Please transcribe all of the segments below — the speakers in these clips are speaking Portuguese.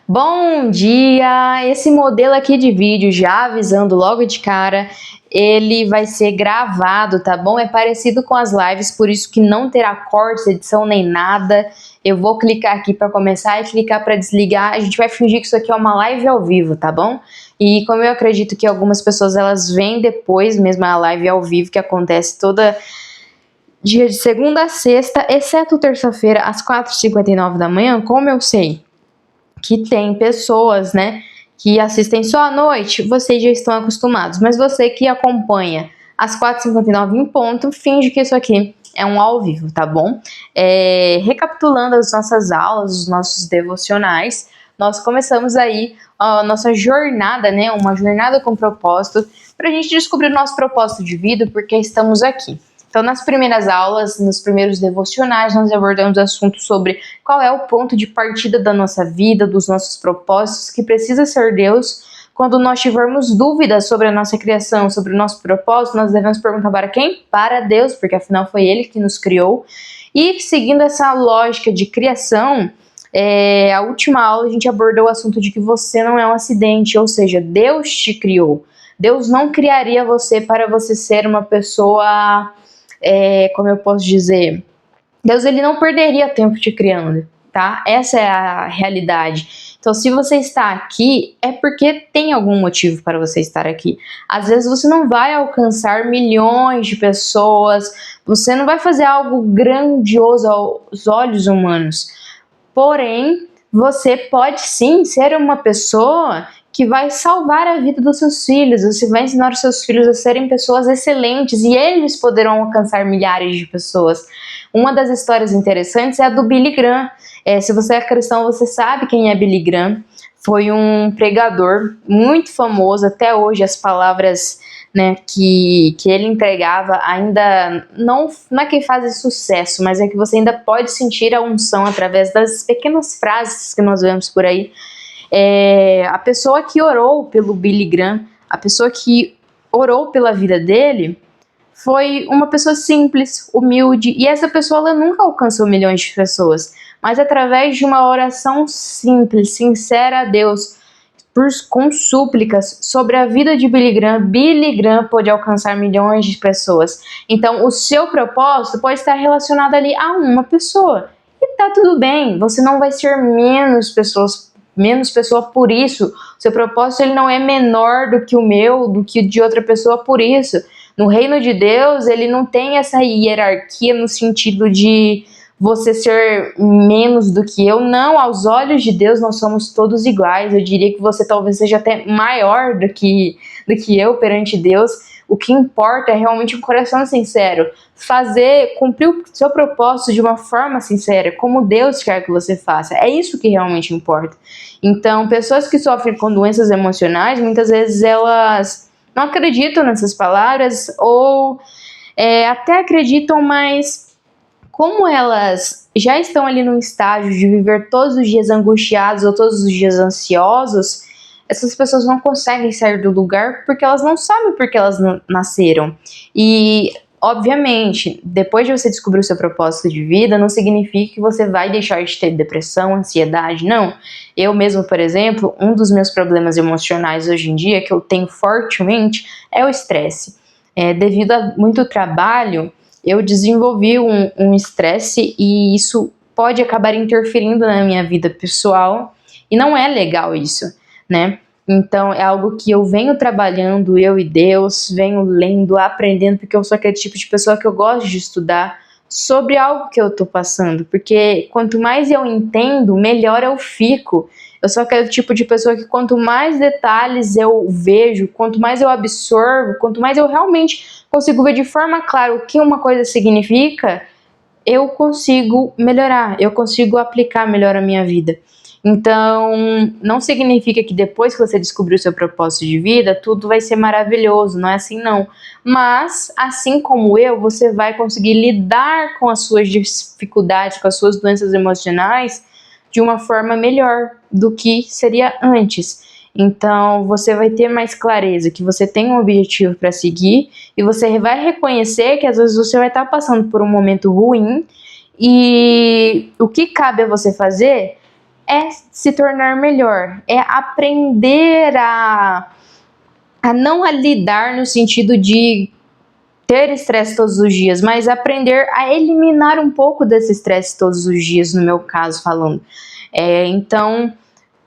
Bom dia! Esse modelo aqui de vídeo, já avisando logo de cara, ele vai ser gravado, tá bom? É parecido com as lives, por isso que não terá cortes, edição nem nada. Eu vou clicar aqui para começar e clicar para desligar. A gente vai fingir que isso aqui é uma live ao vivo, tá bom? E como eu acredito que algumas pessoas elas vêm depois, mesmo a live ao vivo, que acontece toda dia de segunda a sexta, exceto terça-feira, às 4h59 da manhã, como eu sei que tem pessoas, né, que assistem só à noite, vocês já estão acostumados. Mas você que acompanha às 4h59 em ponto, finge que isso aqui é um ao vivo, tá bom? Recapitulando as nossas aulas, os nossos devocionais, nós começamos aí a nossa jornada, né, uma jornada com propósito, para a gente descobrir o nosso propósito de vida, porque estamos aqui. Então, nas primeiras aulas, nos primeiros devocionais, nós abordamos assuntos sobre qual é o ponto de partida da nossa vida, dos nossos propósitos, que precisa ser Deus. Quando nós tivermos dúvidas sobre a nossa criação, sobre o nosso propósito, nós devemos perguntar para quem? Para Deus, porque afinal foi Ele que nos criou. E seguindo essa lógica de criação, a última aula a gente abordou o assunto de que você não é um acidente, ou seja, Deus te criou. Deus não criaria você para você ser uma pessoa... como eu posso dizer, Deus ele não perderia tempo te criando, tá? Essa é a realidade. Então, se você está aqui, é porque tem algum motivo para você estar aqui. Às vezes você não vai alcançar milhões de pessoas, você não vai fazer algo grandioso aos olhos humanos. Porém, você pode sim ser uma pessoa que vai salvar a vida dos seus filhos, você vai ensinar os seus filhos a serem pessoas excelentes e eles poderão alcançar milhares de pessoas. Uma das histórias interessantes é a do Billy Graham. Se você é cristão, você sabe quem é Billy Graham. Foi um pregador muito famoso, até hoje as palavras, né, que ele entregava ainda não é que fazem sucesso, mas é que você ainda pode sentir a unção através das pequenas frases que nós vemos por aí. A pessoa que orou pelo Billy Graham, a pessoa que orou pela vida dele, foi uma pessoa simples, humilde, e essa pessoa ela nunca alcançou milhões de pessoas, mas através de uma oração simples, sincera a Deus, com súplicas sobre a vida de Billy Graham pôde alcançar milhões de pessoas. Então o seu propósito pode estar relacionado ali a uma pessoa, e tá tudo bem, você não vai ser menos pessoa por isso. Seu propósito ele não é menor do que o meu, do que o de outra pessoa por isso. No reino de Deus, ele não tem essa hierarquia no sentido de você ser menos do que eu. Não, aos olhos de Deus nós somos todos iguais. Eu diria que você talvez seja até maior do que eu perante Deus. O que importa é realmente um coração sincero. Cumprir o seu propósito de uma forma sincera, como Deus quer que você faça. É isso que realmente importa. Então, pessoas que sofrem com doenças emocionais, muitas vezes elas não acreditam nessas palavras ou até acreditam, mas como elas já estão ali num estágio de viver todos os dias angustiados ou todos os dias ansiosos, essas pessoas não conseguem sair do lugar porque elas não sabem por que elas nasceram. E, obviamente, depois de você descobrir o seu propósito de vida, não significa que você vai deixar de ter depressão, ansiedade, não. Eu mesmo, por exemplo, um dos meus problemas emocionais hoje em dia, que eu tenho fortemente, é o estresse. Devido a muito trabalho, eu desenvolvi um estresse e isso pode acabar interferindo na minha vida pessoal e não é legal isso, né? Então é algo que eu venho trabalhando, eu e Deus, venho lendo, aprendendo, porque eu sou aquele tipo de pessoa que eu gosto de estudar sobre algo que eu tô passando, porque quanto mais eu entendo, melhor eu fico. Eu sou aquele tipo de pessoa que quanto mais detalhes eu vejo, quanto mais eu absorvo, quanto mais eu realmente consigo ver de forma clara o que uma coisa significa, eu consigo melhorar, eu consigo aplicar melhor a minha vida. Então, não significa que depois que você descobrir o seu propósito de vida, tudo vai ser maravilhoso, não é assim não. Mas, assim como eu, você vai conseguir lidar com as suas dificuldades, com as suas doenças emocionais de uma forma melhor do que seria antes. Então, você vai ter mais clareza que você tem um objetivo para seguir e você vai reconhecer que às vezes você vai estar passando por um momento ruim e o que cabe a você fazer é se tornar melhor, é aprender a não a lidar no sentido de ter estresse todos os dias, mas aprender a eliminar um pouco desse estresse todos os dias, no meu caso falando. Então,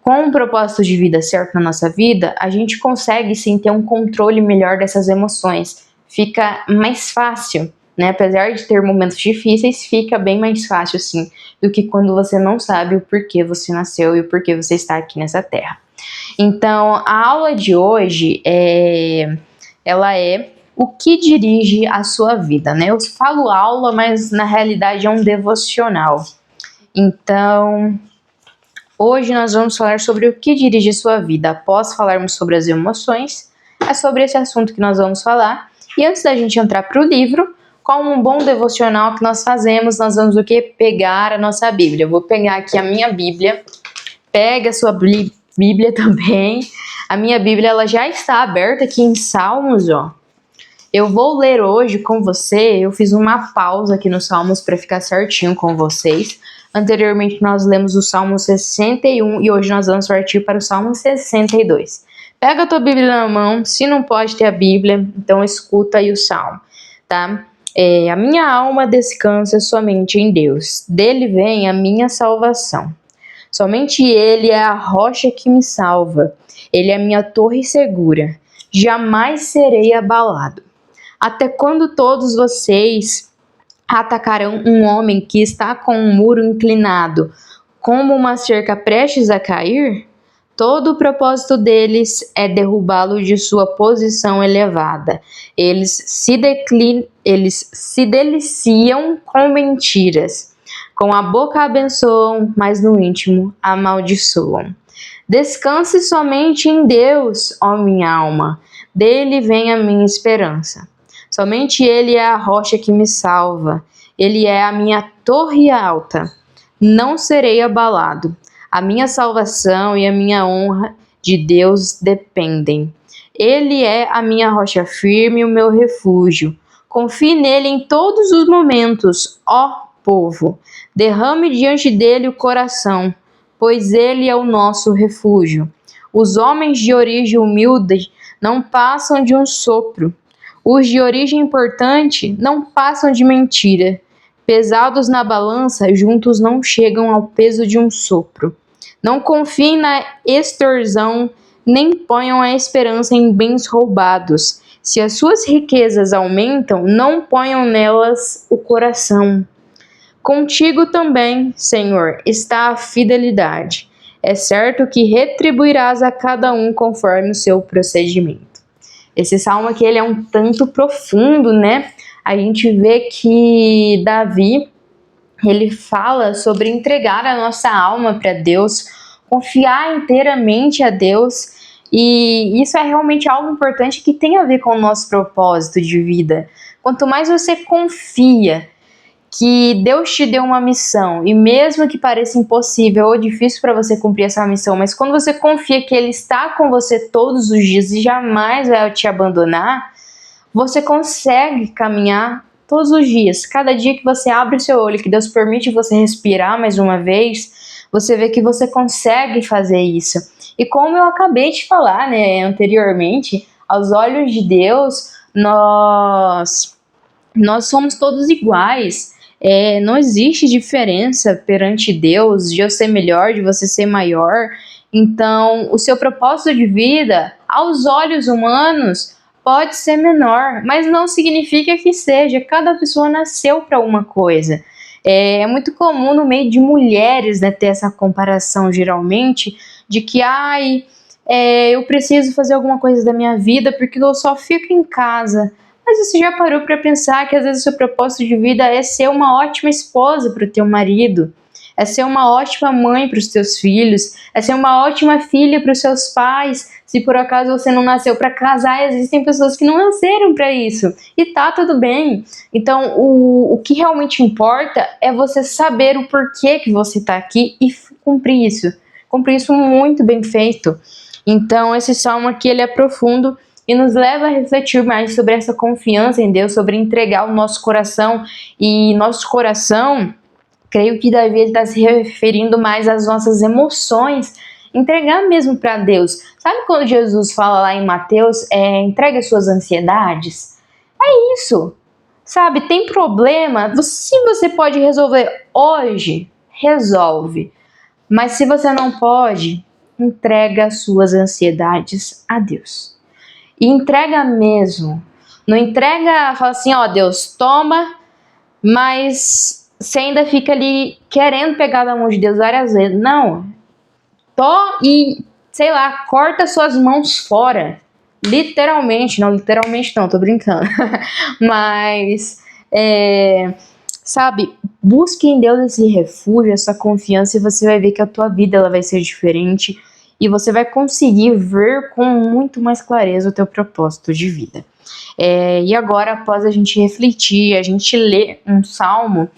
com um propósito de vida certo na nossa vida, a gente consegue sim ter um controle melhor dessas emoções. Fica mais fácil, né? Apesar de ter momentos difíceis, fica bem mais fácil sim, do que quando você não sabe o porquê você nasceu e o porquê você está aqui nessa terra. Então, a aula de hoje ela é o que dirige a sua vida, né? Eu falo aula, mas na realidade é um devocional. Então, hoje nós vamos falar sobre o que dirige a sua vida. Após falarmos sobre as emoções, é sobre esse assunto que nós vamos falar. E antes da gente entrar para o livro, como um bom devocional que nós fazemos, nós vamos o quê? Pegar a nossa Bíblia. Eu vou pegar aqui a minha Bíblia. Pega a sua Bíblia também. A minha Bíblia ela já está aberta aqui em Salmos, ó. Eu vou ler hoje com você, eu fiz uma pausa aqui nos Salmos para ficar certinho com vocês. Anteriormente nós lemos o Salmo 61 e hoje nós vamos partir para o Salmo 62. Pega a tua Bíblia na mão, se não pode ter a Bíblia, então escuta aí o Salmo, tá? A minha alma descansa somente em Deus, dele vem a minha salvação. Somente Ele é a rocha que me salva, Ele é a minha torre segura, jamais serei abalado. Até quando todos vocês atacarão um homem que está com um muro inclinado, como uma cerca prestes a cair? Todo o propósito deles é derrubá-lo de sua posição elevada. Eles se deliciam com mentiras. Com a boca abençoam, mas no íntimo amaldiçoam. Descanse somente em Deus, ó minha alma. Dele vem a minha esperança. Somente Ele é a rocha que me salva. Ele é a minha torre alta. Não serei abalado. A minha salvação e a minha honra de Deus dependem. Ele é a minha rocha firme e o meu refúgio. Confie nele em todos os momentos, ó povo. Derrame diante dele o coração, pois ele é o nosso refúgio. Os homens de origem humilde não passam de um sopro. Os de origem importante não passam de mentira. Pesados na balança, juntos não chegam ao peso de um sopro. Não confiem na extorsão, nem ponham a esperança em bens roubados. Se as suas riquezas aumentam, não ponham nelas o coração. Contigo também, Senhor, está a fidelidade. É certo que retribuirás a cada um conforme o seu procedimento. Esse salmo aqui ele é um tanto profundo, né? A gente vê que Davi, ele fala sobre entregar a nossa alma para Deus, confiar inteiramente a Deus, e isso é realmente algo importante que tem a ver com o nosso propósito de vida. Quanto mais você confia que Deus te deu uma missão, e mesmo que pareça impossível ou difícil para você cumprir essa missão, mas quando você confia que Ele está com você todos os dias e jamais vai te abandonar, você consegue caminhar todos os dias. Cada dia que você abre o seu olho, que Deus permite você respirar mais uma vez, você vê que você consegue fazer isso. E como eu acabei de falar, né, anteriormente, aos olhos de Deus, nós somos todos iguais. Não existe diferença perante Deus de eu ser melhor, de você ser maior. Então, o seu propósito de vida, aos olhos humanos, pode ser menor, mas não significa que seja. Cada pessoa nasceu para uma coisa. É muito comum no meio de mulheres, né, ter essa comparação, geralmente, de que eu preciso fazer alguma coisa da minha vida porque eu só fico em casa. Mas você já parou para pensar que às vezes o seu propósito de vida é ser uma ótima esposa para o teu marido, é ser uma ótima mãe para os teus filhos, é ser uma ótima filha para os seus pais, se por acaso você não nasceu para casar, existem pessoas que não nasceram para isso, e tá tudo bem. Então o que realmente importa é você saber o porquê que você tá aqui e cumprir isso muito bem feito. Então esse salmo aqui ele é profundo e nos leva a refletir mais sobre essa confiança em Deus, sobre entregar o nosso coração. E nosso coração, Creio que Davi está se referindo mais às nossas emoções, entregar mesmo para Deus. Sabe quando Jesus fala lá em Mateus, entregue as suas ansiedades? É isso, sabe? Tem problema, se você pode resolver hoje, resolve. Mas se você não pode, entrega as suas ansiedades a Deus. E entrega mesmo. Não entrega, fala assim, ó, Deus, toma, mas você ainda fica ali querendo pegar da mão de Deus várias vezes. Não. E, sei lá, corta suas mãos fora. Literalmente não, tô brincando. Mas, sabe, busque em Deus esse refúgio, essa confiança, e você vai ver que a tua vida ela vai ser diferente e você vai conseguir ver com muito mais clareza o teu propósito de vida. E agora, após a gente refletir, a gente ler um salmo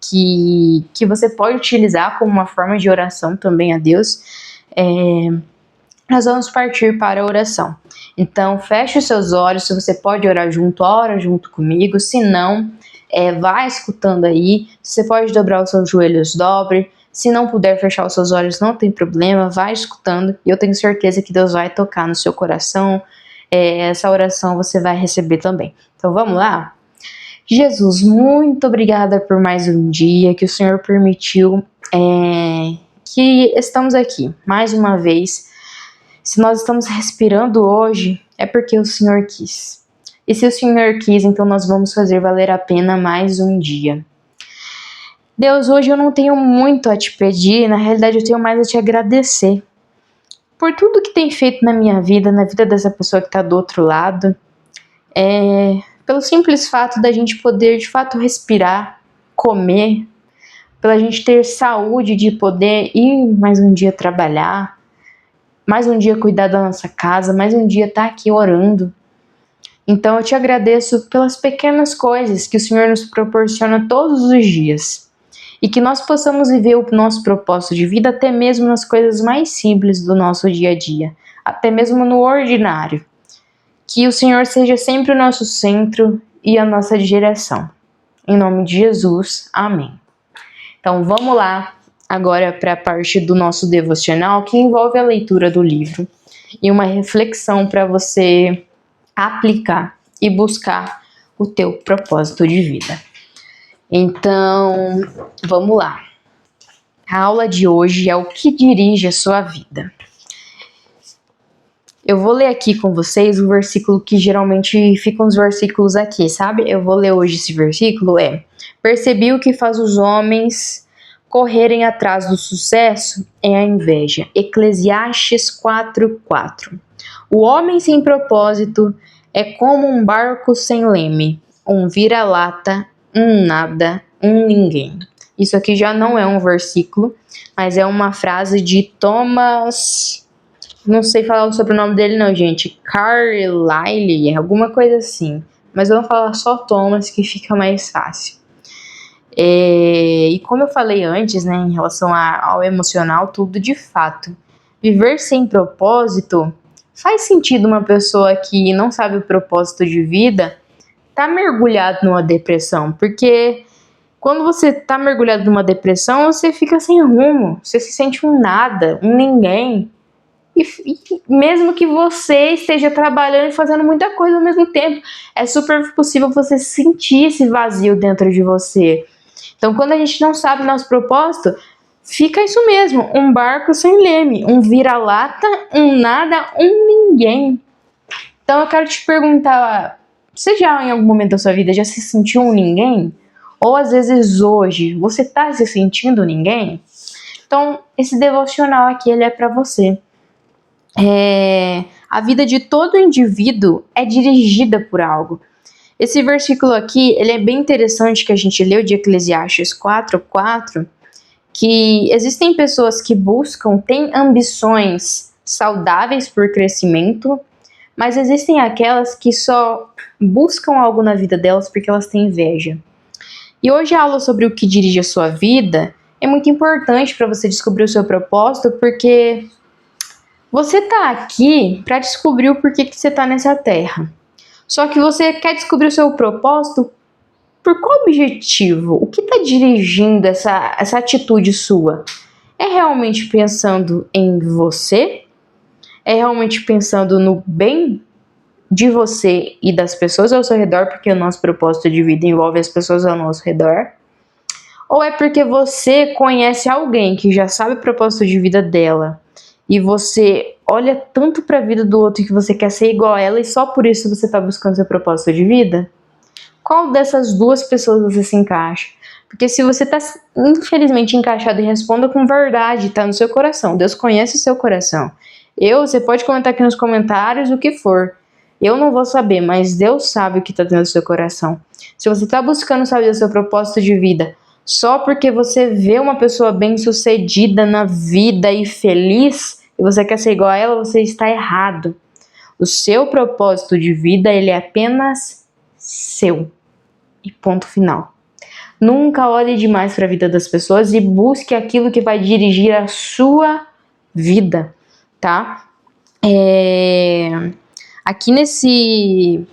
que você pode utilizar como uma forma de oração também a Deus, nós vamos partir para a oração. Então, feche os seus olhos, se você pode orar junto, ora junto comigo, se não, vai escutando aí, se você pode dobrar os seus joelhos, dobre, se não puder fechar os seus olhos, não tem problema, vai escutando, e eu tenho certeza que Deus vai tocar no seu coração, essa oração você vai receber também. Então, vamos lá? Jesus, muito obrigada por mais um dia que o Senhor permitiu, que estamos aqui, mais uma vez. Se nós estamos respirando hoje, é porque o Senhor quis. E se o Senhor quis, então nós vamos fazer valer a pena mais um dia. Deus, hoje eu não tenho muito a te pedir, na realidade eu tenho mais a te agradecer. Por tudo que tem feito na minha vida, na vida dessa pessoa que está do outro lado. Pelo simples fato da gente poder, de fato, respirar, comer. Pela gente ter saúde de poder ir mais um dia trabalhar. Mais um dia cuidar da nossa casa, mais um dia estar aqui orando. Então eu te agradeço pelas pequenas coisas que o Senhor nos proporciona todos os dias. E que nós possamos viver o nosso propósito de vida até mesmo nas coisas mais simples do nosso dia a dia. Até mesmo no ordinário. Que o Senhor seja sempre o nosso centro e a nossa direção. Em nome de Jesus, amém. Então vamos lá. Agora para a parte do nosso devocional, que envolve a leitura do livro e uma reflexão para você aplicar e buscar o teu propósito de vida. Então, vamos lá. A aula de hoje é o que dirige a sua vida. Eu vou ler aqui com vocês o versículo que geralmente ficam os versículos aqui, sabe? Eu vou ler hoje esse versículo, percebi o que faz os homens correrem atrás do sucesso é a inveja. Eclesiastes 4:4. O homem sem propósito é como um barco sem leme, um vira-lata, um nada, um ninguém. Isso aqui já não é um versículo, mas é uma frase de Thomas, não sei falar o sobrenome dele não, gente, Carlyle, alguma coisa assim, mas eu vou falar só Thomas que fica mais fácil. E como eu falei antes, né, em relação ao emocional, tudo de fato. Viver sem propósito faz sentido uma pessoa que não sabe o propósito de vida tá mergulhado numa depressão, porque quando você tá mergulhado numa depressão, você fica sem rumo, você se sente um nada, um ninguém. E mesmo que você esteja trabalhando e fazendo muita coisa ao mesmo tempo, é super possível você sentir esse vazio dentro de você. Então, quando a gente não sabe nosso propósito, fica isso mesmo, um barco sem leme, um vira-lata, um nada, um ninguém. Então, eu quero te perguntar, você já em algum momento da sua vida já se sentiu um ninguém? Ou às vezes hoje, você está se sentindo ninguém? Então, esse devocional aqui, ele é para você. A vida de todo indivíduo é dirigida por algo. Esse versículo aqui, ele é bem interessante que a gente leu de Eclesiastes 4:4, que existem pessoas que têm ambições saudáveis por crescimento, mas existem aquelas que só buscam algo na vida delas porque elas têm inveja. E hoje a aula sobre o que dirige a sua vida é muito importante para você descobrir o seu propósito, porque você está aqui para descobrir o porquê que você está nessa terra. Só que você quer descobrir o seu propósito por qual objetivo? O que está dirigindo essa atitude sua? É realmente pensando em você? É realmente pensando no bem de você e das pessoas ao seu redor, porque o nosso propósito de vida envolve as pessoas ao nosso redor? Ou é porque você conhece alguém que já sabe o propósito de vida dela e você olha tanto para a vida do outro que você quer ser igual a ela e só por isso você está buscando seu propósito de vida? Qual dessas duas pessoas você se encaixa? Porque se você está infelizmente encaixado, responda com verdade, tá no seu coração. Deus conhece o seu coração. Você pode comentar aqui nos comentários o que for. Eu não vou saber, mas Deus sabe o que está dentro do seu coração. Se você está buscando saber o seu propósito de vida só porque você vê uma pessoa bem-sucedida na vida e feliz e você quer ser igual a ela, você está errado. O seu propósito de vida, ele é apenas seu. E ponto final. Nunca olhe demais para a vida das pessoas e busque aquilo que vai dirigir a sua vida, tá? Aqui nesse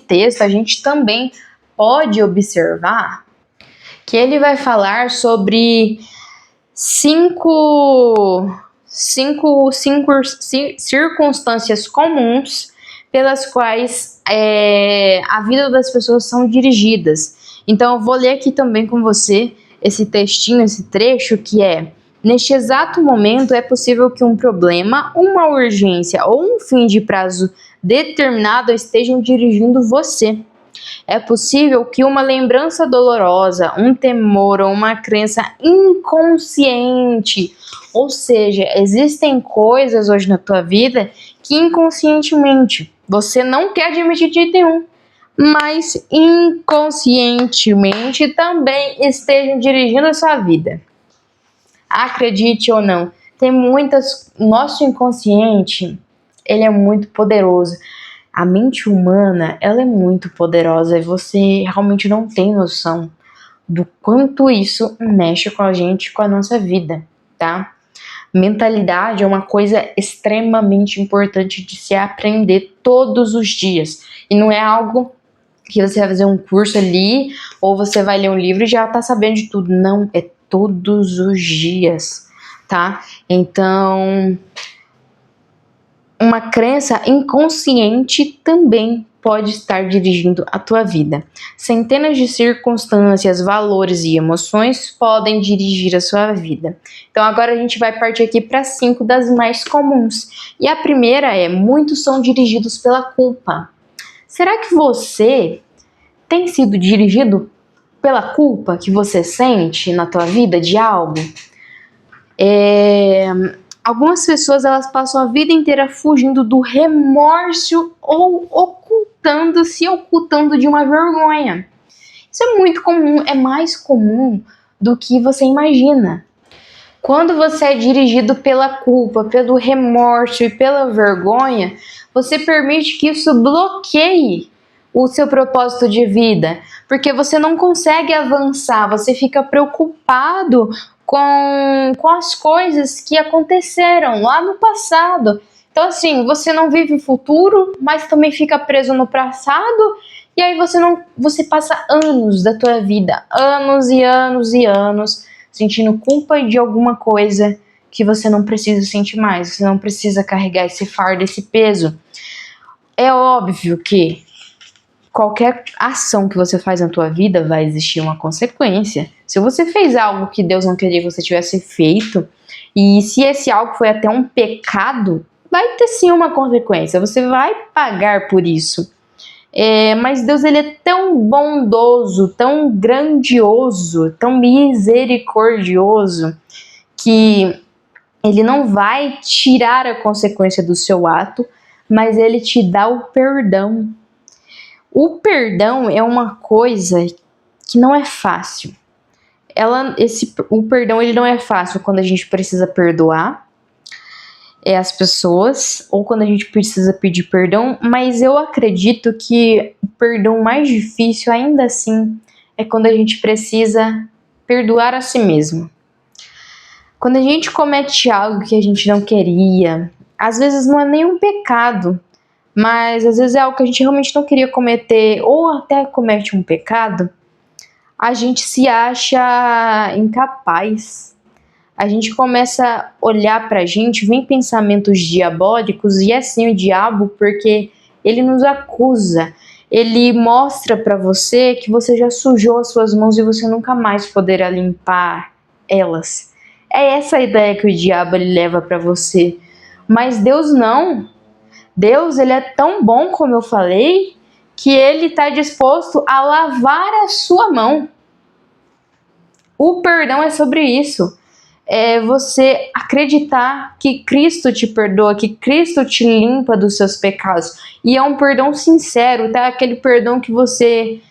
texto a gente também pode observar que ele vai falar sobre cinco circunstâncias comuns pelas quais a vida das pessoas são dirigidas. Então eu vou ler aqui também com você esse textinho, esse trecho que é: neste exato momento é possível que um problema, uma urgência ou um fim de prazo determinado estejam dirigindo você. É possível que uma lembrança dolorosa, um temor ou uma crença inconsciente, ou seja, existem coisas hoje na tua vida que inconscientemente você não quer admitir de jeito nenhum, mas inconscientemente também estejam dirigindo a sua vida. Acredite ou não, nosso inconsciente, ele é muito poderoso. A mente humana, ela é muito poderosa e você realmente não tem noção do quanto isso mexe com a gente, com a nossa vida, tá? Mentalidade é uma coisa extremamente importante de se aprender todos os dias. E não é algo que você vai fazer um curso ali, ou você vai ler um livro e já tá sabendo de tudo. Não, é todos os dias, tá? Então, uma crença inconsciente também pode estar dirigindo a tua vida. Centenas de circunstâncias, valores e emoções podem dirigir a sua vida. Então agora a gente vai partir aqui para 5 das mais comuns. E a primeira é: muitos são dirigidos pela culpa. Será que você tem sido dirigido pela culpa que você sente na tua vida de algo? Algumas pessoas, elas passam a vida inteira fugindo do remorso ou ocultando de uma vergonha. Isso é muito comum, é mais comum do que você imagina. Quando você é dirigido pela culpa, pelo remorso e pela vergonha, você permite que isso bloqueie o seu propósito de vida, porque você não consegue avançar, você fica preocupado com as coisas que aconteceram lá no passado. Então assim, você não vive o futuro, mas também fica preso no passado, e aí você passa anos da tua vida, anos e anos e anos, sentindo culpa de alguma coisa que você não precisa sentir mais, você não precisa carregar esse fardo, esse peso. É óbvio que qualquer ação que você faz na tua vida vai existir uma consequência. Se você fez algo que Deus não queria que você tivesse feito, e se esse algo foi até um pecado, vai ter sim uma consequência, você vai pagar por isso. Mas Deus, ele é tão bondoso, tão grandioso, tão misericordioso, que ele não vai tirar a consequência do seu ato, mas ele te dá o perdão. O perdão é uma coisa que não é fácil. O perdão, ele não é fácil quando a gente precisa perdoar as pessoas, ou quando a gente precisa pedir perdão, mas eu acredito que o perdão mais difícil, ainda assim, é quando a gente precisa perdoar a si mesmo. Quando a gente comete algo que a gente não queria, às vezes não é nenhum pecado, mas às vezes é algo que a gente realmente não queria cometer, ou até comete um pecado, a gente se acha incapaz. A gente começa a olhar pra gente, vem pensamentos diabólicos, e é sim o diabo, porque ele nos acusa. Ele mostra pra você que você já sujou as suas mãos e você nunca mais poderá limpar elas. É essa a ideia que o diabo ele leva pra você. Mas Deus não. Deus, ele é tão bom, como eu falei, que ele está disposto a lavar a sua mão. O perdão é sobre isso. É você acreditar que Cristo te perdoa, que Cristo te limpa dos seus pecados. E é um perdão sincero, tá? Aquele perdão que você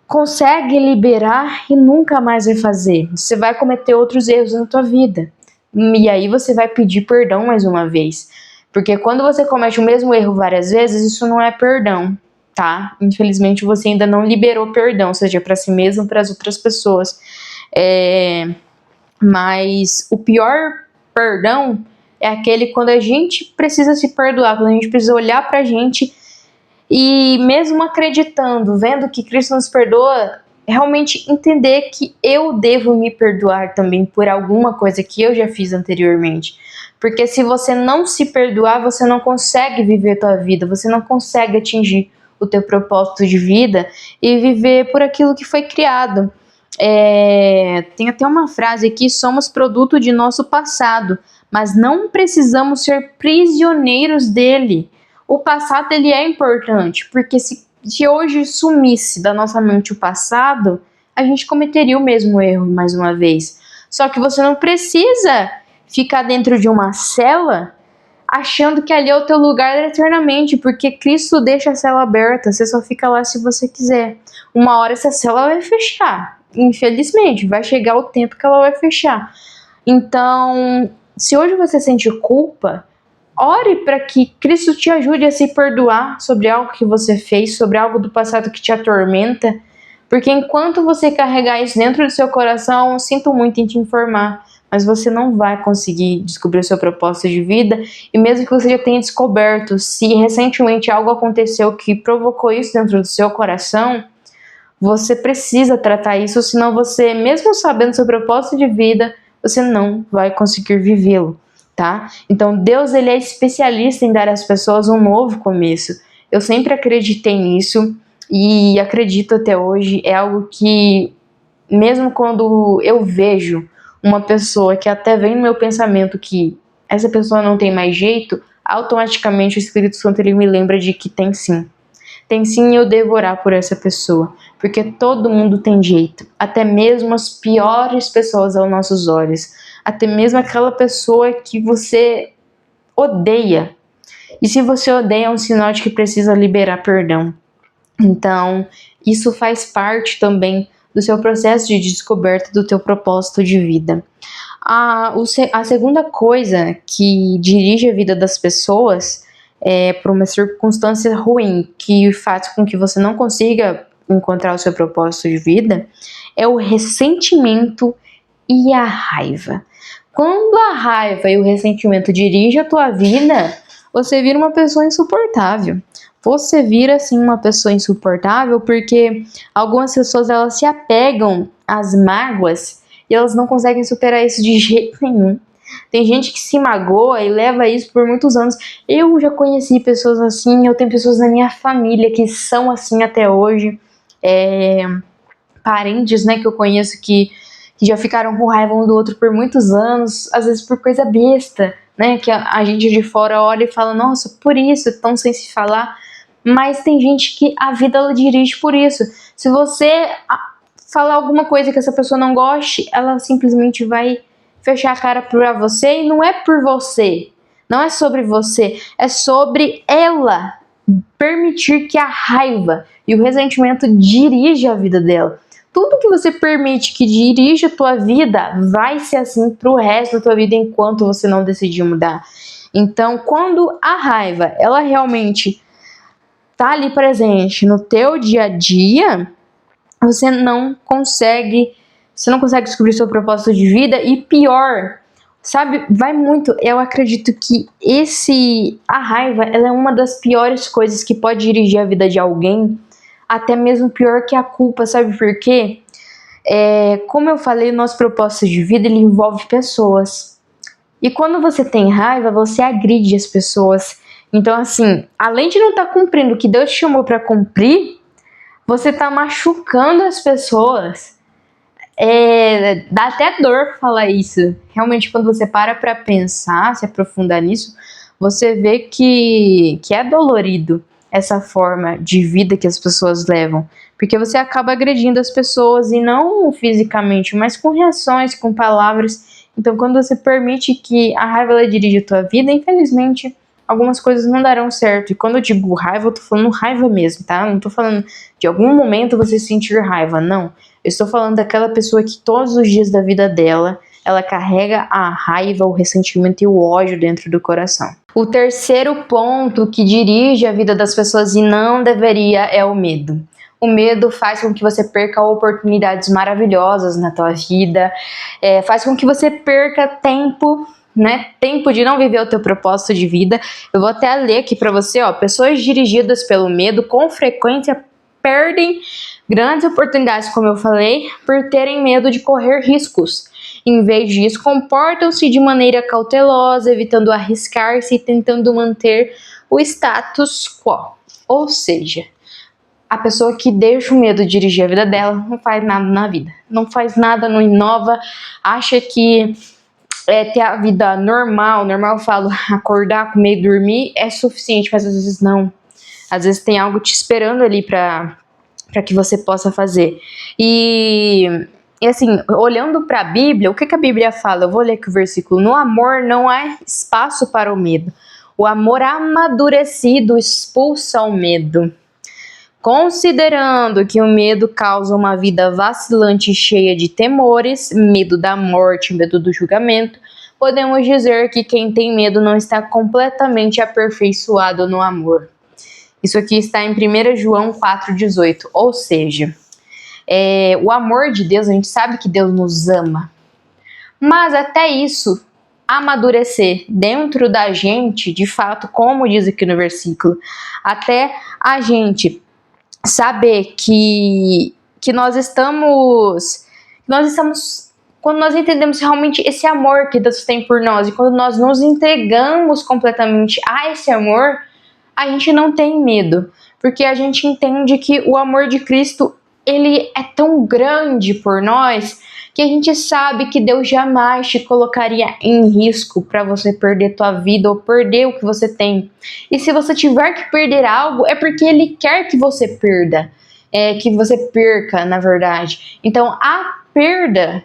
consegue liberar e nunca mais vai fazer. Você vai cometer outros erros na tua vida. E aí você vai pedir perdão mais uma vez. Porque quando você comete o mesmo erro várias vezes, isso não é perdão, tá? Infelizmente você ainda não liberou perdão, seja para si mesmo ou para as outras pessoas. Mas o pior perdão é aquele quando a gente precisa se perdoar, quando a gente precisa olhar pra gente e mesmo acreditando, vendo que Cristo nos perdoa, realmente entender que eu devo me perdoar também por alguma coisa que eu já fiz anteriormente. Porque se você não se perdoar, você não consegue viver a tua vida, você não consegue atingir o teu propósito de vida e viver por aquilo que foi criado. Tem até uma frase aqui: somos produto de nosso passado, mas não precisamos ser prisioneiros dele. O passado ele é importante, porque se hoje sumisse da nossa mente o passado, a gente cometeria o mesmo erro mais uma vez. Só que você não precisa ficar dentro de uma cela achando que ali é o teu lugar eternamente, porque Cristo deixa a cela aberta, você só fica lá se você quiser. Uma hora essa cela vai fechar, infelizmente, vai chegar o tempo que ela vai fechar. Então, se hoje você sente culpa, ore para que Cristo te ajude a se perdoar sobre algo que você fez, sobre algo do passado que te atormenta, porque enquanto você carregar isso dentro do seu coração, sinto muito em te informar, mas você não vai conseguir descobrir o seu propósito de vida, e mesmo que você já tenha descoberto, se recentemente algo aconteceu que provocou isso dentro do seu coração, você precisa tratar isso, senão você, mesmo sabendo seu propósito de vida, você não vai conseguir vivê-lo, tá? Então Deus ele é especialista em dar às pessoas um novo começo. Eu sempre acreditei nisso e acredito até hoje. É algo que, mesmo quando eu vejo uma pessoa que até vem no meu pensamento que essa pessoa não tem mais jeito, automaticamente o Espírito Santo ele me lembra de que tem sim. Tem sim, eu devo orar por essa pessoa, porque todo mundo tem jeito, até mesmo as piores pessoas aos nossos olhos, até mesmo aquela pessoa que você odeia. E se você odeia, é um sinal de que precisa liberar perdão. Então, isso faz parte também do seu processo de descoberta do teu propósito de vida. A segunda coisa que dirige a vida das pessoas por uma circunstância ruim que faz com que você não consiga encontrar o seu propósito de vida é o ressentimento e a raiva. Quando a raiva e o ressentimento dirigem a tua vida, você vira uma pessoa insuportável. Você vira assim uma pessoa insuportável porque algumas pessoas elas se apegam às mágoas e elas não conseguem superar isso de jeito nenhum. Tem gente que se magoa e leva isso por muitos anos. Eu já conheci pessoas assim, eu tenho pessoas na minha família que são assim até hoje. Parentes, né, que eu conheço que já ficaram com raiva um do outro por muitos anos, às vezes por coisa besta, né, que a gente de fora olha e fala, nossa, por isso, tão sem se falar. Mas tem gente que a vida ela dirige por isso. Se você falar alguma coisa que essa pessoa não goste, ela simplesmente vai fechar a cara pra você, e não é por você, não é sobre você, é sobre ela permitir que a raiva e o ressentimento dirija a vida dela. Tudo que você permite que dirija a tua vida vai ser assim pro resto da tua vida enquanto você não decidir mudar. Então, quando a raiva, ela realmente tá ali presente no teu dia a dia, você não consegue descobrir seu propósito de vida e pior, sabe, vai muito, eu acredito que a raiva, ela é uma das piores coisas que pode dirigir a vida de alguém, até mesmo pior que a culpa, sabe por quê? Como eu falei, o nosso propósito de vida, ele envolve pessoas. E quando você tem raiva, você agride as pessoas. Então, assim, além de não estar cumprindo o que Deus te chamou para cumprir, você está machucando as pessoas. Dá até dor falar isso. Realmente, quando você para pensar, se aprofundar nisso, você vê que é dolorido essa forma de vida que as pessoas levam. Porque você acaba agredindo as pessoas, e não fisicamente, mas com reações, com palavras. Então, quando você permite que a raiva ela dirija a tua vida, infelizmente, algumas coisas não darão certo. E quando eu digo raiva, eu tô falando raiva mesmo, tá? Não tô falando de algum momento você sentir raiva, não. Eu estou falando daquela pessoa que todos os dias da vida dela, ela carrega a raiva, o ressentimento e o ódio dentro do coração. O terceiro ponto que dirige a vida das pessoas e não deveria é o medo. O medo faz com que você perca oportunidades maravilhosas na tua vida, faz com que você perca tempo, né? Tempo de não viver o teu propósito de vida. Eu vou até ler aqui para você, ó. Pessoas dirigidas pelo medo com frequência perdem grandes oportunidades, como eu falei, por terem medo de correr riscos. Em vez disso, comportam-se de maneira cautelosa, evitando arriscar-se e tentando manter o status quo. Ou seja, a pessoa que deixa o medo dirigir a vida dela não faz nada na vida. Não faz nada, não inova, acha que ter a vida normal eu falo, acordar, comer e dormir é suficiente, mas às vezes não. Às vezes tem algo te esperando ali para que você possa fazer. E assim, olhando para a Bíblia, o que a Bíblia fala? Eu vou ler aqui o versículo. No amor não há espaço para o medo. O amor amadurecido expulsa o medo. Considerando que o medo causa uma vida vacilante e cheia de temores, medo da morte, medo do julgamento, podemos dizer que quem tem medo não está completamente aperfeiçoado no amor. Isso aqui está em 1 João 4,18, ou seja, o amor de Deus, a gente sabe que Deus nos ama, mas até isso, amadurecer dentro da gente, de fato, como diz aqui no versículo, até a gente saber que nós estamos, quando nós entendemos realmente esse amor que Deus tem por nós, e quando nós nos entregamos completamente a esse amor, a gente não tem medo, porque a gente entende que o amor de Cristo, ele é tão grande por nós, que a gente sabe que Deus jamais te colocaria em risco para você perder tua vida ou perder o que você tem. E se você tiver que perder algo, é porque Ele quer que você perda, que você perca, na verdade. Então, a perda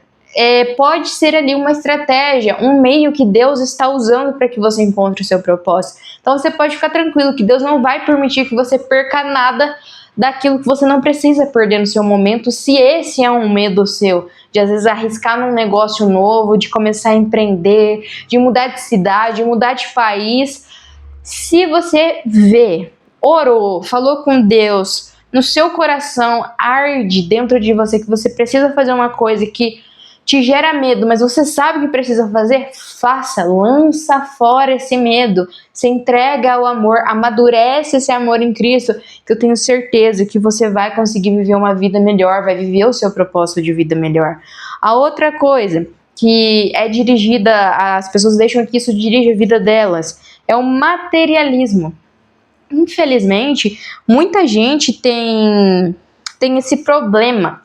pode ser ali uma estratégia, um meio que Deus está usando para que você encontre o seu propósito. Então, você pode ficar tranquilo que Deus não vai permitir que você perca nada daquilo que você não precisa perder no seu momento, se esse é um medo seu, de às vezes arriscar num negócio novo, de começar a empreender, de mudar de cidade, mudar de país. Se você vê, orou, falou com Deus, no seu coração arde dentro de você que você precisa fazer uma coisa que te gera medo, mas você sabe que precisa fazer, faça, lança fora esse medo, se entrega ao amor, amadurece esse amor em Cristo, que eu tenho certeza que você vai conseguir viver uma vida melhor, vai viver o seu propósito de vida melhor. A outra coisa que é dirigida, as pessoas deixam que isso dirija a vida delas, é o materialismo. Infelizmente, muita gente tem esse problema.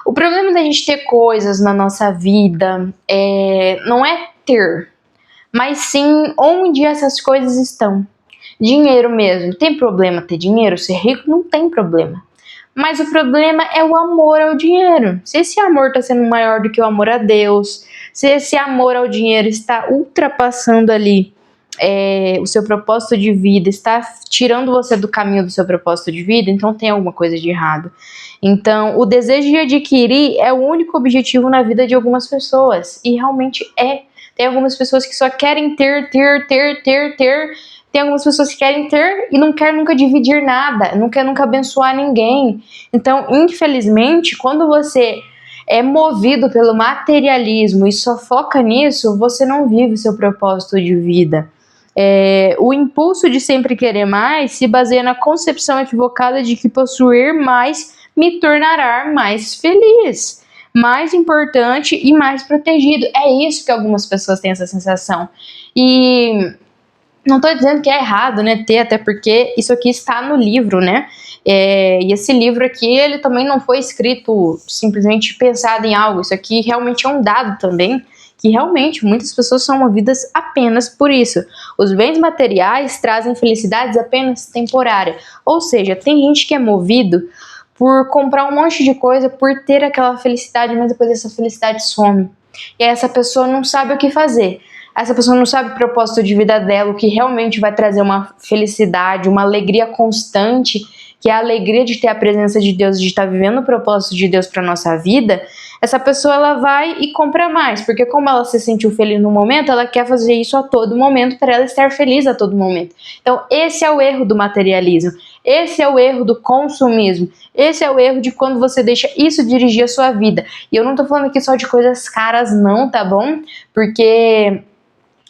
O problema da gente ter coisas na nossa vida não é ter, mas sim onde essas coisas estão. Dinheiro mesmo. Tem problema ter dinheiro? Ser rico? Não tem problema. Mas o problema é o amor ao dinheiro. Se esse amor está sendo maior do que o amor a Deus, se esse amor ao dinheiro está ultrapassando ali o seu propósito de vida, está tirando você do caminho do seu propósito de vida, então tem alguma coisa de errado. Então, o desejo de adquirir é o único objetivo na vida de algumas pessoas, e realmente é. Tem algumas pessoas que só querem ter. Tem algumas pessoas que querem ter e não querem nunca dividir nada, não quer nunca abençoar ninguém. Então, infelizmente, quando você é movido pelo materialismo e só foca nisso, você não vive o seu propósito de vida. O impulso de sempre querer mais se baseia na concepção equivocada de que possuir mais me tornará mais feliz. mais importante e mais protegido. É isso que algumas pessoas têm essa sensação. E não tô dizendo que é errado, né, ter, até porque isso aqui está no livro, né? E esse livro aqui, ele também não foi escrito simplesmente pensado em algo. Isso aqui realmente é um dado também, que realmente muitas pessoas são movidas apenas por isso. Os bens materiais trazem felicidades apenas temporárias. Ou seja, tem gente que é movido por comprar um monte de coisa, por ter aquela felicidade, mas depois essa felicidade some. E aí essa pessoa não sabe o que fazer. Essa pessoa não sabe o propósito de vida dela, o que realmente vai trazer uma felicidade, uma alegria constante, que é a alegria de ter a presença de Deus, de estar vivendo o propósito de Deus para nossa vida. Essa pessoa, ela vai e compra mais, porque como ela se sentiu feliz no momento, ela quer fazer isso a todo momento para ela estar feliz a todo momento. Então esse é o erro do materialismo, esse é o erro do consumismo, esse é o erro de quando você deixa isso dirigir a sua vida. E eu não tô falando aqui só de coisas caras não, tá bom? Porque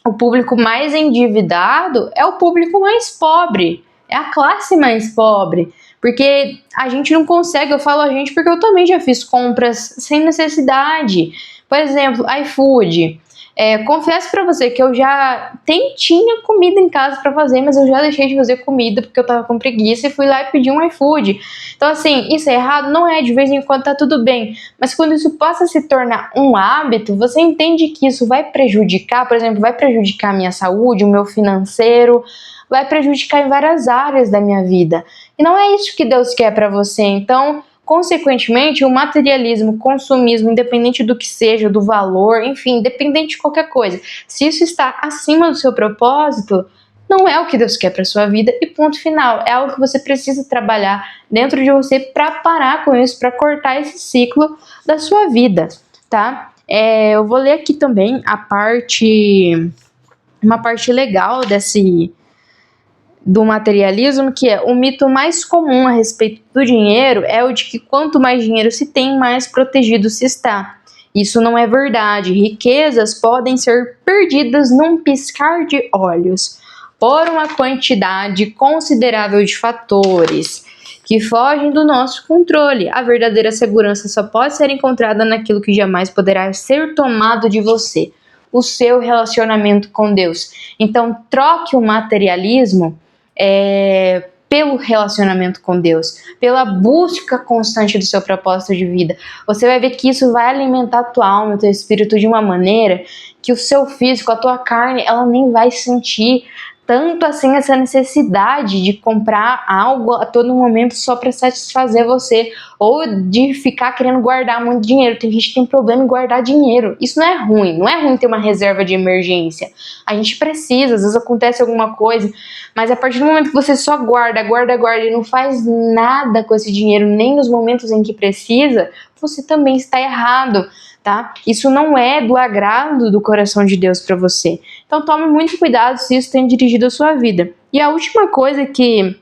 o público mais endividado é o público mais pobre, é a classe mais pobre, porque a gente não consegue, eu falo a gente porque eu também já fiz compras sem necessidade. Por exemplo, iFood. Confesso pra você que eu já tinha comida em casa pra fazer, mas eu já deixei de fazer comida porque eu tava com preguiça e fui lá e pedi um iFood. Então assim, isso é errado? Não é, de vez em quando tá tudo bem, mas quando isso passa a se tornar um hábito, você entende que isso vai prejudicar, por exemplo, vai prejudicar a minha saúde, o meu financeiro, vai prejudicar em várias áreas da minha vida. E não é isso que Deus quer pra você. Então, consequentemente, o materialismo, o consumismo, independente do que seja, do valor, enfim, independente de qualquer coisa, se isso está acima do seu propósito, não é o que Deus quer para sua vida e ponto final. É algo que você precisa trabalhar dentro de você para parar com isso, para cortar esse ciclo da sua vida, tá? Eu vou ler aqui também uma parte legal do materialismo, que é o mito mais comum a respeito do dinheiro é o de que quanto mais dinheiro se tem, mais protegido se está. Isso não é verdade. Riquezas podem ser perdidas num piscar de olhos por uma quantidade considerável de fatores que fogem do nosso controle. A verdadeira segurança só pode ser encontrada naquilo que jamais poderá ser tomado de você, o seu relacionamento com Deus. Então, troque o materialismo pelo relacionamento com Deus, pela busca constante do seu propósito de vida. Você vai ver que isso vai alimentar a tua alma, o teu espírito de uma maneira que o seu físico, a tua carne, ela nem vai sentir tanto assim essa necessidade de comprar algo a todo momento só para satisfazer você, ou de ficar querendo guardar muito dinheiro. Tem gente que tem problema em guardar dinheiro. Isso não é ruim ter uma reserva de emergência. A gente precisa, às vezes acontece alguma coisa, mas a partir do momento que você só guarda e não faz nada com esse dinheiro, nem nos momentos em que precisa, você também está errado, tá? Isso não é do agrado do coração de Deus para você. Então tome muito cuidado se isso tem dirigido a sua vida. E a última coisa que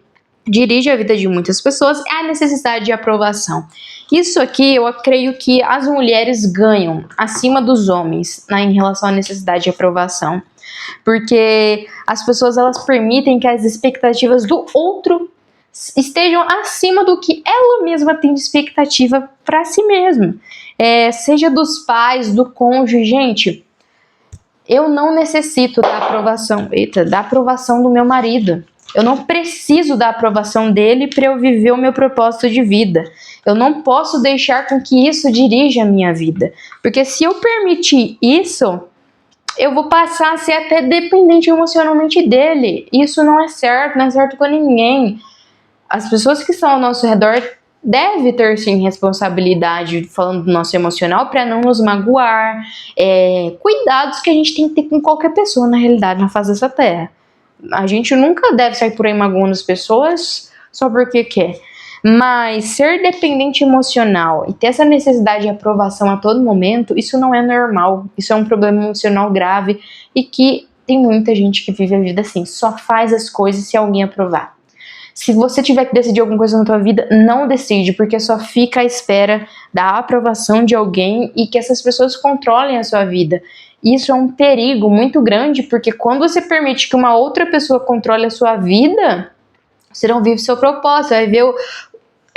dirige a vida de muitas pessoas é a necessidade de aprovação. Isso aqui eu creio que as mulheres ganham acima dos homens, né, em relação à necessidade de aprovação. Porque as pessoas, elas permitem que as expectativas do outro estejam acima do que ela mesma tem de expectativa para si mesma. Seja dos pais, do cônjuge. Gente, eu não necessito da aprovação do meu marido. Eu não preciso da aprovação dele para eu viver o meu propósito de vida. Eu não posso deixar com que isso dirija a minha vida. Porque se eu permitir isso, eu vou passar a ser até dependente emocionalmente dele. Isso não é certo com ninguém. As pessoas que estão ao nosso redor devem ter, sim, responsabilidade, falando do nosso emocional, para não nos magoar. Cuidados que a gente tem que ter com qualquer pessoa, na realidade, na face dessa terra. A gente nunca deve sair por aí magoando as pessoas só porque quer. Mas ser dependente emocional e ter essa necessidade de aprovação a todo momento, isso não é normal. Isso é um problema emocional grave e que tem muita gente que vive a vida assim. Só faz as coisas se alguém aprovar. Se você tiver que decidir alguma coisa na tua vida, não decide, porque só fica à espera da aprovação de alguém e que essas pessoas controlem a sua vida. Isso é um perigo muito grande, porque quando você permite que uma outra pessoa controle a sua vida, você não vive o seu propósito, vai ver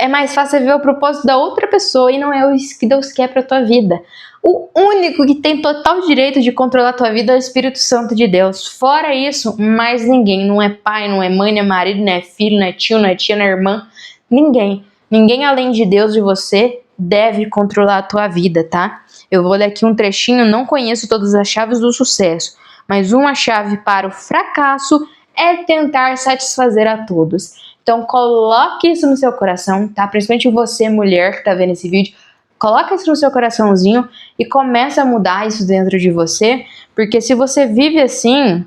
é mais fácil ver o propósito da outra pessoa e não é isso que Deus quer pra tua vida. O único que tem total direito de controlar a tua vida é o Espírito Santo de Deus. Fora isso, mais ninguém. Não é pai, não é mãe, não é marido, não é filho, não é tio, não é tia, não é irmã. Ninguém. Ninguém além de Deus e você deve controlar a tua vida, tá? Eu vou ler aqui um trechinho. Não conheço todas as chaves do sucesso, mas uma chave para o fracasso é tentar satisfazer a todos. Então coloque isso no seu coração, tá? Principalmente você, mulher, que tá vendo esse vídeo. Coloca isso no seu coraçãozinho e começa a mudar isso dentro de você, porque se você vive assim,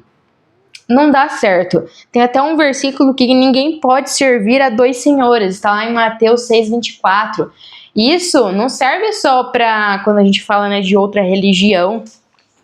não dá certo. Tem até um versículo que ninguém pode servir a dois senhores, está lá em Mateus 6,24. Isso não serve só para quando a gente fala, né, de outra religião,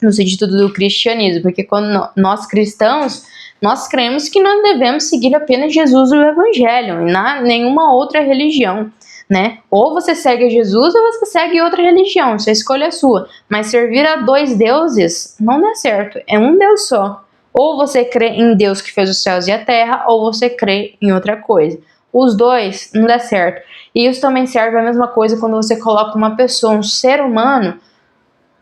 no sentido do cristianismo, porque quando nós cristãos, nós cremos que nós devemos seguir apenas Jesus e o Evangelho, e não nenhuma outra religião, né? Ou você segue Jesus ou você segue outra religião, isso é escolha sua. Mas servir a dois deuses não dá certo, é um Deus só. Ou você crê em Deus que fez os céus e a terra, ou você crê em outra coisa. Os dois não dá certo. E isso também serve a mesma coisa quando você coloca uma pessoa, um ser humano,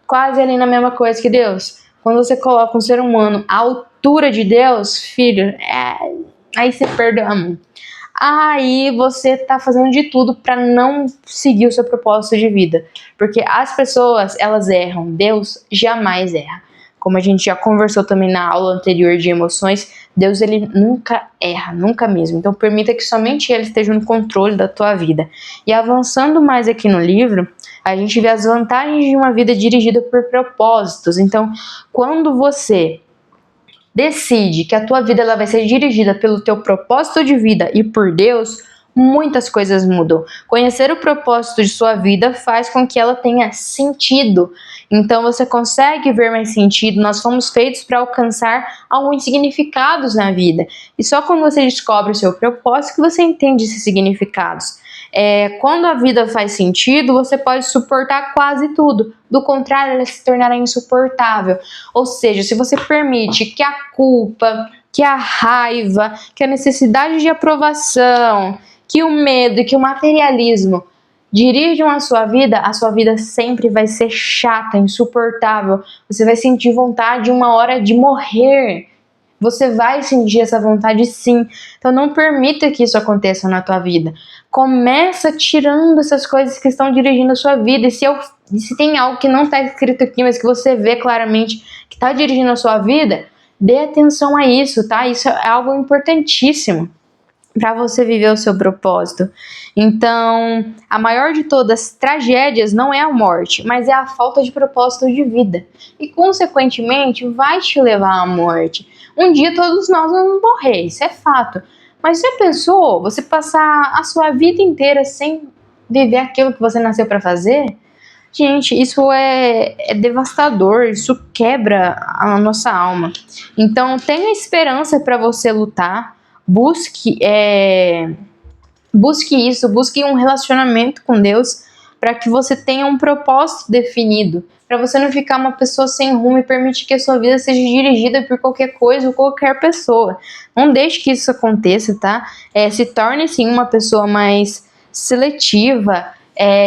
quase ali na mesma coisa que Deus. Quando você coloca um ser humano à altura de Deus, filho, aí você perdeu a mão. Aí você tá fazendo de tudo para não seguir o seu propósito de vida. Porque as pessoas, elas erram. Deus jamais erra. Como a gente já conversou também na aula anterior de emoções, Deus, ele nunca erra, nunca mesmo. Então permita que somente ele esteja no controle da tua vida. E avançando mais aqui no livro, a gente vê as vantagens de uma vida dirigida por propósitos. Então, quando você decide que a tua vida ela vai ser dirigida pelo teu propósito de vida e por Deus, muitas coisas mudam. Conhecer o propósito de sua vida faz com que ela tenha sentido. Então você consegue ver mais sentido. Nós fomos feitos para alcançar alguns significados na vida. E só quando você descobre o seu propósito que você entende esses significados. Quando a vida faz sentido, você pode suportar quase tudo. Do contrário, ela se tornará insuportável. Ou seja, se você permite que a culpa, que a raiva, que a necessidade de aprovação, que o medo e que o materialismo dirijam a sua vida sempre vai ser chata, insuportável. Você vai sentir vontade uma hora de morrer. Você vai sentir essa vontade sim. Então não permita que isso aconteça na tua vida. Começa tirando essas coisas que estão dirigindo a sua vida. E se tem algo que não está escrito aqui, mas que você vê claramente que está dirigindo a sua vida, dê atenção a isso, tá? Isso é algo importantíssimo para você viver o seu propósito. Então, a maior de todas as tragédias não é a morte, mas é a falta de propósito de vida. E, consequentemente, vai te levar à morte. Um dia todos nós vamos morrer, isso é fato. Mas já pensou você passar a sua vida inteira sem viver aquilo que você nasceu para fazer? Gente, isso é devastador, isso quebra a nossa alma. Então, tenha esperança para você lutar. Busque isso, busque um relacionamento com Deus para que você tenha um propósito definido, para você não ficar uma pessoa sem rumo e permitir que a sua vida seja dirigida por qualquer coisa ou qualquer pessoa. Não deixe que isso aconteça, tá? Se torne sim uma pessoa mais seletiva.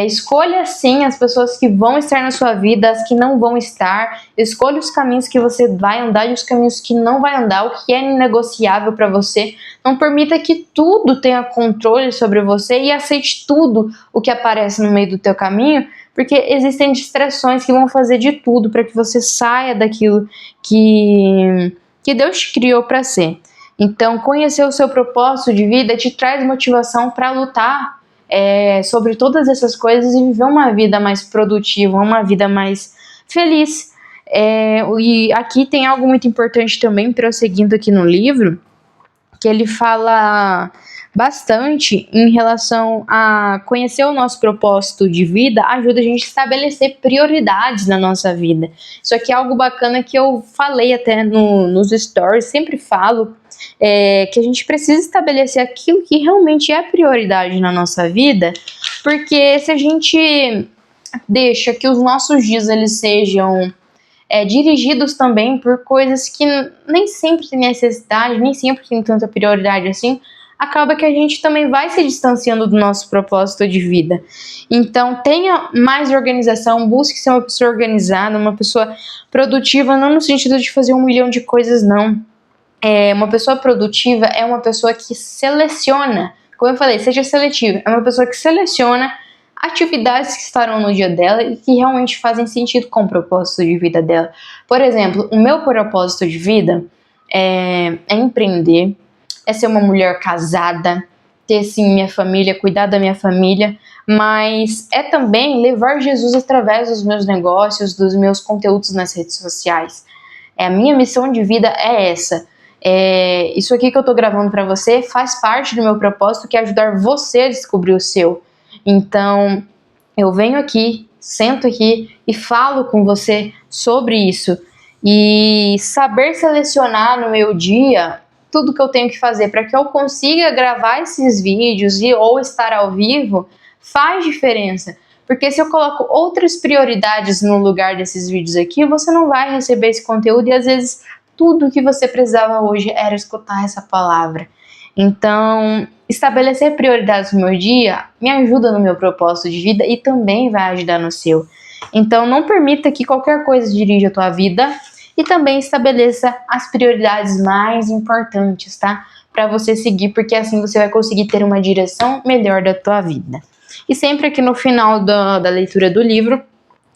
Escolha sim as pessoas que vão estar na sua vida, as que não vão estar. Escolha os caminhos que você vai andar e os caminhos que não vai andar, o que é inegociável para você. Não permita que tudo tenha controle sobre você e aceite tudo o que aparece no meio do teu caminho, porque existem distrações que vão fazer de tudo para que você saia daquilo que Deus te criou para ser. Então, conhecer o seu propósito de vida te traz motivação para lutar sobre todas essas coisas e viver uma vida mais produtiva, uma vida mais feliz. E aqui tem algo muito importante também, prosseguindo aqui no livro, que ele fala bastante em relação a conhecer o nosso propósito de vida, ajuda a gente a estabelecer prioridades na nossa vida. Isso aqui é algo bacana que eu falei até nos stories, sempre falo, que a gente precisa estabelecer aquilo que realmente é prioridade na nossa vida, porque se a gente deixa que os nossos dias eles sejam dirigidos também por coisas que nem sempre tem necessidade, nem sempre tem tanta prioridade assim, acaba que a gente também vai se distanciando do nosso propósito de vida. Então, tenha mais organização, busque ser uma pessoa organizada, uma pessoa produtiva, não no sentido de fazer 1 milhão de coisas, não. Uma pessoa produtiva é uma pessoa que seleciona, como eu falei, seja seletiva, é uma pessoa que seleciona atividades que estarão no dia dela e que realmente fazem sentido com o propósito de vida dela. Por exemplo, o meu propósito de vida é empreender, é ser uma mulher casada, ter sim minha família, cuidar da minha família, mas é também levar Jesus através dos meus negócios, dos meus conteúdos nas redes sociais. A minha missão de vida é essa. Isso aqui que eu tô gravando para você faz parte do meu propósito, que é ajudar você a descobrir o seu. Então, eu venho aqui, sento aqui e falo com você sobre isso. E saber selecionar no meu dia tudo que eu tenho que fazer para que eu consiga gravar esses vídeos ou estar ao vivo faz diferença. Porque se eu coloco outras prioridades no lugar desses vídeos aqui, você não vai receber esse conteúdo e às vezes tudo que você precisava hoje era escutar essa palavra. Então, estabelecer prioridades no meu dia me ajuda no meu propósito de vida e também vai ajudar no seu. Então, não permita que qualquer coisa dirija a tua vida e também estabeleça as prioridades mais importantes, tá? Para você seguir, porque assim você vai conseguir ter uma direção melhor da tua vida. E sempre aqui no final da leitura do livro,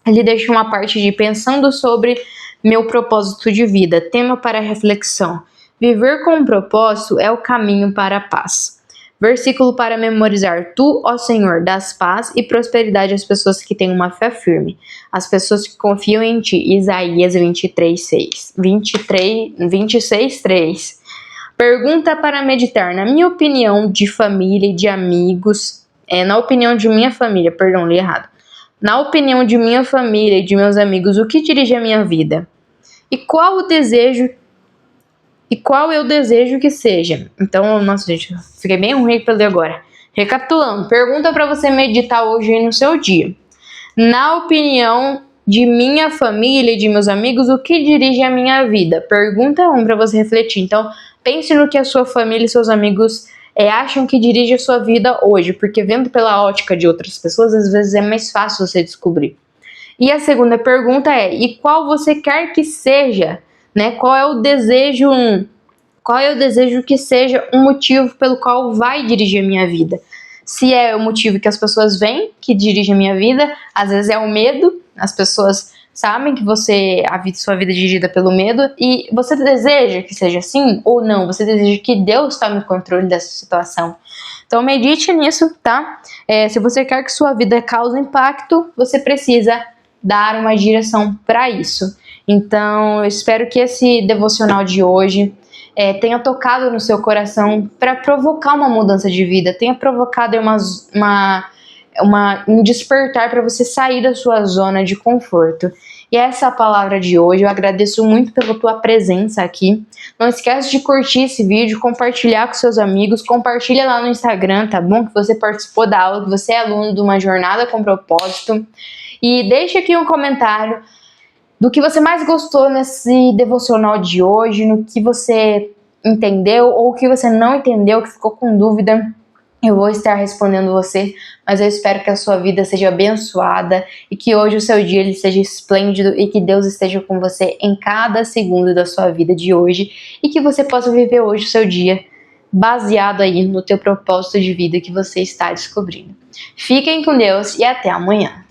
ele deixa uma parte de pensando sobre meu propósito de vida, tema para reflexão. Viver com um propósito é o caminho para a paz. Versículo para memorizar. Tu, ó Senhor, dás paz e prosperidade às pessoas que têm uma fé firme, às pessoas que confiam em ti. Isaías 26, 3. Pergunta para meditar. Na minha opinião de família e de amigos, na opinião de minha família, perdão, li errado. Na opinião de minha família e de meus amigos, o que dirige a minha vida? E qual eu desejo que seja? Então, nossa, gente, fiquei bem ruim para ler agora. Recapitulando, pergunta para você meditar hoje no seu dia. Na opinião de minha família e de meus amigos, o que dirige a minha vida? Pergunta 1 para você refletir. Então, pense no que a sua família e seus amigos acham que dirige a sua vida hoje, porque vendo pela ótica de outras pessoas, às vezes é mais fácil você descobrir. E a segunda pergunta e qual você quer que seja? Né? Qual é o desejo que seja um motivo pelo qual vai dirigir a minha vida? Se é o motivo que as pessoas veem que dirige a minha vida, às vezes é o medo, as pessoas sabem que sua vida é dirigida pelo medo, e você deseja que seja assim ou não? Você deseja que Deus tome o controle dessa situação? Então medite nisso, tá? Se você quer que sua vida cause impacto, você precisa dar uma direção para isso. Então, eu espero que esse devocional de hoje tenha tocado no seu coração para provocar uma mudança de vida, tenha provocado um despertar para você sair da sua zona de conforto. E essa é a palavra de hoje. Eu agradeço muito pela tua presença aqui. Não esquece de curtir esse vídeo, compartilhar com seus amigos, compartilha lá no Instagram, tá bom? Que você participou da aula, que você é aluno de uma jornada com propósito. E deixe aqui um comentário do que você mais gostou nesse devocional de hoje, no que você entendeu ou o que você não entendeu, que ficou com dúvida. Eu vou estar respondendo você, mas eu espero que a sua vida seja abençoada e que hoje o seu dia ele seja esplêndido e que Deus esteja com você em cada segundo da sua vida de hoje e que você possa viver hoje o seu dia baseado aí no teu propósito de vida que você está descobrindo. Fiquem com Deus e até amanhã.